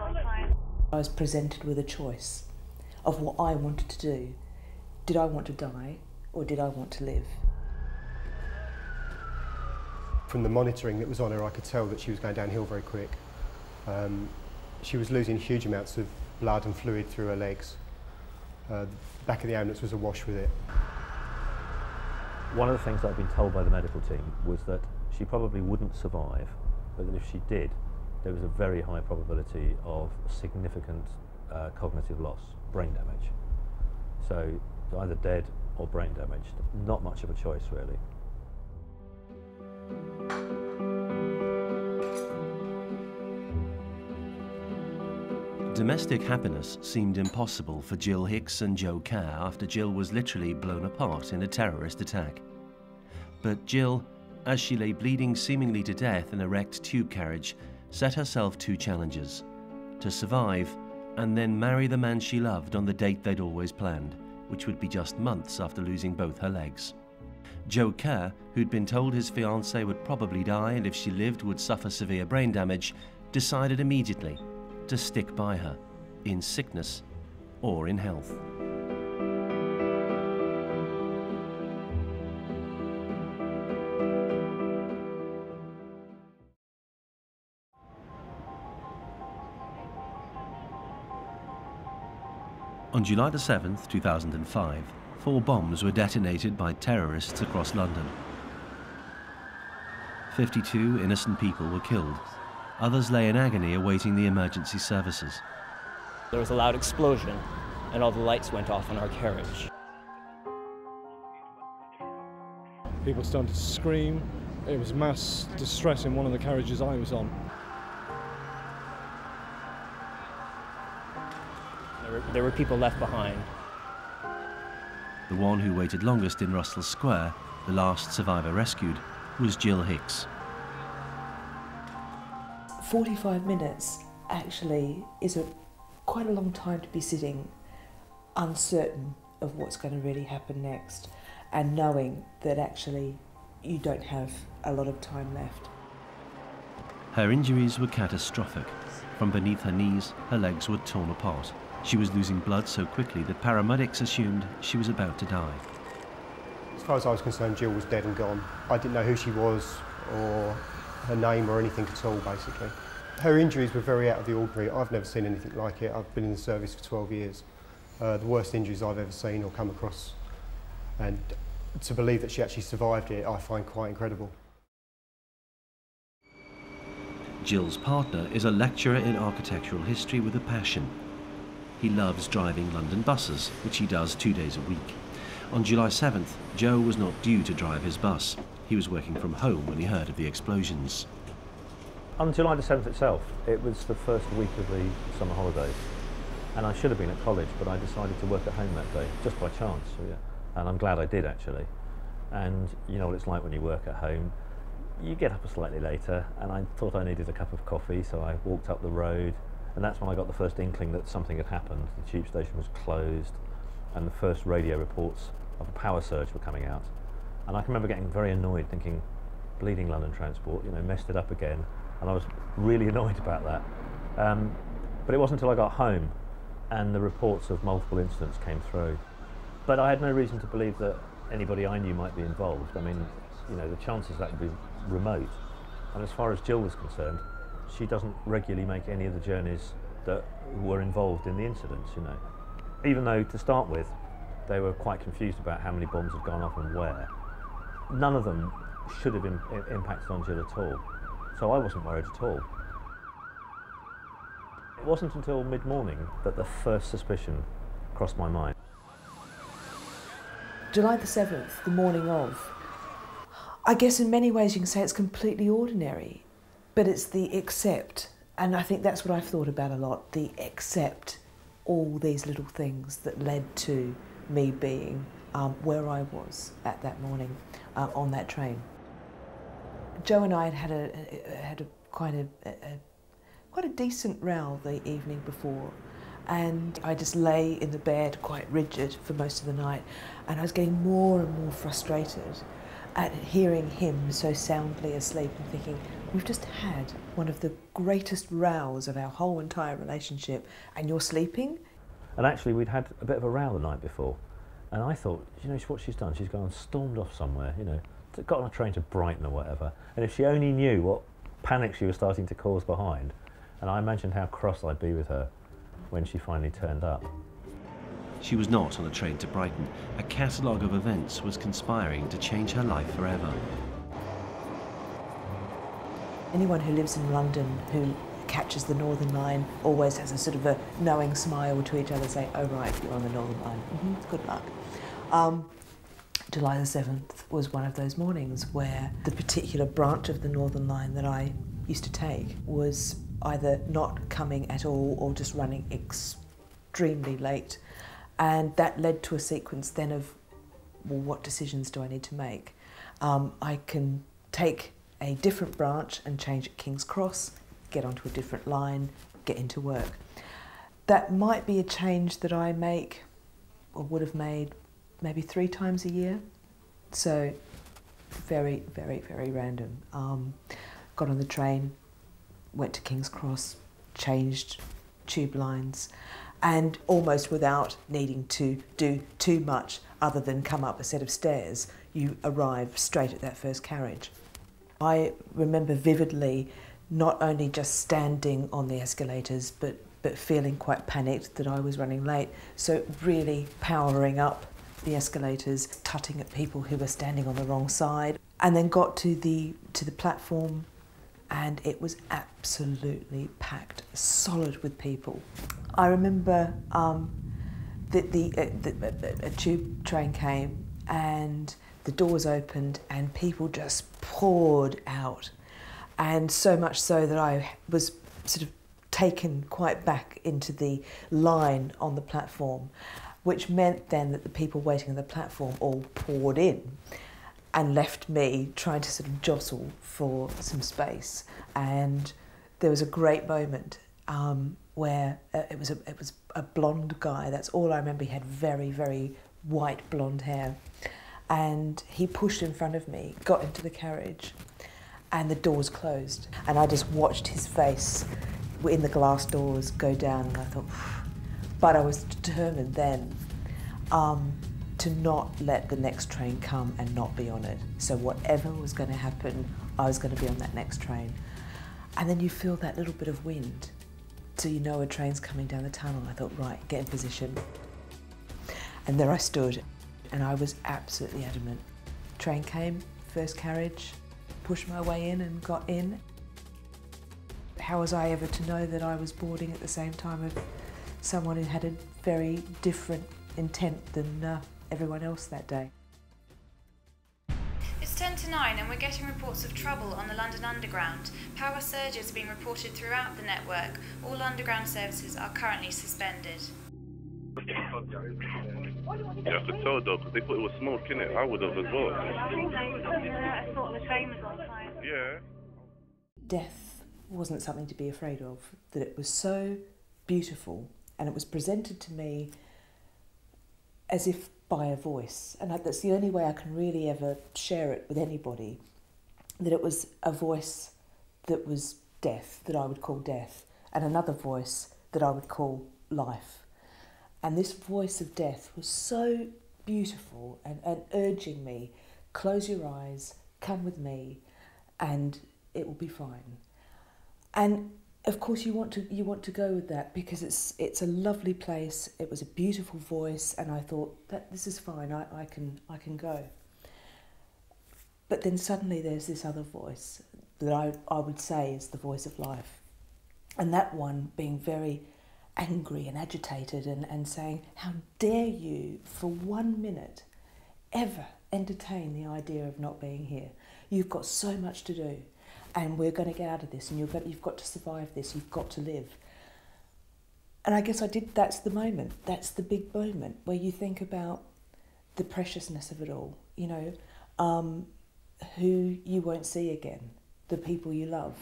I was presented with a choice of what I wanted to do. Did I want to die or did I want to live? From the monitoring that was on her, I could tell that she was going downhill very quick. She was losing huge amounts of blood and fluid through her legs. The back of the ambulance was awash with it. One of the things I've been told by the medical team was that she probably wouldn't survive, but that if she did, there was a very high probability of significant cognitive loss, brain damage. So either dead or brain damaged. Not much of a choice, really. Domestic happiness seemed impossible for Gill Hicks and Joe Kerr after Gill was literally blown apart in a terrorist attack. But Gill, as she lay bleeding seemingly to death in a wrecked tube carriage, set herself two challenges: to survive and then marry the man she loved on the date they'd always planned, which would be just months after losing both her legs. Joe Kerr, who'd been told his fiancée would probably die and if she lived would suffer severe brain damage, decided immediately to stick by her, in sickness or in health. On July the 7th, 2005, 4 bombs were detonated by terrorists across London. 52 innocent people were killed. Others lay in agony awaiting the emergency services. There was a loud explosion and all the lights went off on our carriage. People started to scream. It was mass distress in one of the carriages I was on. There were people left behind. The one who waited longest in Russell Square, the last survivor rescued, was Gill Hicks. 45 minutes actually is quite a long time to be sitting uncertain of what's going to really happen next and knowing that actually you don't have a lot of time left. Her injuries were catastrophic. From beneath her knees, her legs were torn apart. She was losing blood so quickly that paramedics assumed she was about to die. As far as I was concerned, Gill was dead and gone. I didn't know who she was or her name or anything at all, basically. Her injuries were very out of the ordinary. I've never seen anything like it. I've been in the service for 12 years. The worst injuries I've ever seen or come across. And to believe that she actually survived it, I find quite incredible. Gill's partner is a lecturer in architectural history with a passion. He loves driving London buses, which he does 2 days a week. On July 7th, Joe was not due to drive his bus. He was working from home when he heard of the explosions. On July the 7th itself, it was the first week of the summer holidays. And I should have been at college, but I decided to work at home that day, just by chance. So yeah. And I'm glad I did, actually. And you know what it's like when you work at home. You get up slightly later, and I thought I needed a cup of coffee, so I walked up the road. And that's when I got the first inkling that something had happened. The tube station was closed, and the first radio reports of a power surge were coming out. And I can remember getting very annoyed, thinking, bleeding London Transport, you know, messed it up again. And I was really annoyed about that. But it wasn't until I got home and the reports of multiple incidents came through. But I had no reason to believe that anybody I knew might be involved. I mean, you know, the chances of that would be remote. And as far as Gill was concerned, she doesn't regularly make any of the journeys that were involved in the incidents, you know. Even though, to start with, they were quite confused about how many bombs had gone off and where. None of them should have impacted on Gill at all, so I wasn't worried at all. It wasn't until mid-morning that the first suspicion crossed my mind. July the 7th, the morning of, I guess in many ways you can say it's completely ordinary. But it's the accept, and I think that's what I've thought about a lot, the accept all these little things that led to me being where I was at that morning on that train. Joe and I had quite a decent row the evening before, and I just lay in the bed quite rigid for most of the night, and I was getting more and more frustrated at hearing him so soundly asleep and thinking, we've just had one of the greatest rows of our whole entire relationship and you're sleeping? And actually we'd had a bit of a row the night before, and I thought, you know what she's done? She's gone and stormed off somewhere, you know, got on a train to Brighton or whatever, and if she only knew what panic she was starting to cause behind. And I imagined how cross I'd be with her when she finally turned up. She was not on a train to Brighton. A catalogue of events was conspiring to change her life forever. Anyone who lives in London who catches the Northern Line always has a sort of a knowing smile to each other, saying, oh right, you're on the Northern Line, good luck. July the 7th was one of those mornings where the particular branch of the Northern Line that I used to take was either not coming at all or just running extremely late. And that led to a sequence then of, well, what decisions do I need to make? I can take a different branch and change at King's Cross, get onto a different line, get into work. That might be a change that I make or would have made maybe 3 times a year. So very, very, very random. Got on the train, went to King's Cross, changed tube lines, and almost without needing to do too much other than come up a set of stairs, you arrive straight at that first carriage. I remember vividly not only just standing on the escalators, but feeling quite panicked that I was running late, so really powering up the escalators, tutting at people who were standing on the wrong side, and then got to the platform, and it was absolutely packed, solid with people. I remember that a tube train came and the doors opened and people just poured out, and so much so that I was sort of taken quite back into the line on the platform, which meant then that the people waiting on the platform all poured in and left me trying to sort of jostle for some space. And there was a great moment where it was a blonde guy. That's all I remember. He had very, very white blonde hair, and he pushed in front of me, got into the carriage, and the doors closed, and I just watched his face in the glass doors go down, and I thought, but I was determined then to not let the next train come and not be on it. So whatever was going to happen, I was going to be on that next train. And then you feel that little bit of wind, so you know a train's coming down the tunnel. I thought, right, get in position. And there I stood, and I was absolutely adamant. Train came, first carriage, pushed my way in and got in. How was I ever to know that I was boarding at the same time of someone who had a very different intent than everyone else that day? It's 10 to 9 and we're getting reports of trouble on the London Underground. Power surges are being reported throughout the network. All underground services are currently suspended. Yeah, I could tell though, because they thought it was smoke, innit? I would have as well. I thought the train was on fire. Yeah. Death wasn't something to be afraid of, that it was so beautiful, and it was presented to me as if by a voice, and that's the only way I can really ever share it with anybody, that it was a voice that was death, that I would call death, and another voice that I would call life. And this voice of death was so beautiful and urging me, close your eyes, come with me, and it will be fine. And of course you want to go with that because it's a lovely place. It was a beautiful voice, and I thought that this is fine. I can go. But then suddenly there's this other voice that I would say is the voice of life, and that one being very angry and agitated and saying, how dare you for 1 minute ever entertain the idea of not being here? You've got so much to do, and we're going to get out of this, and you've got to survive this, you've got to live. And I guess that's the moment, that's the big moment where you think about the preciousness of it all, you know, who you won't see again, the people you love.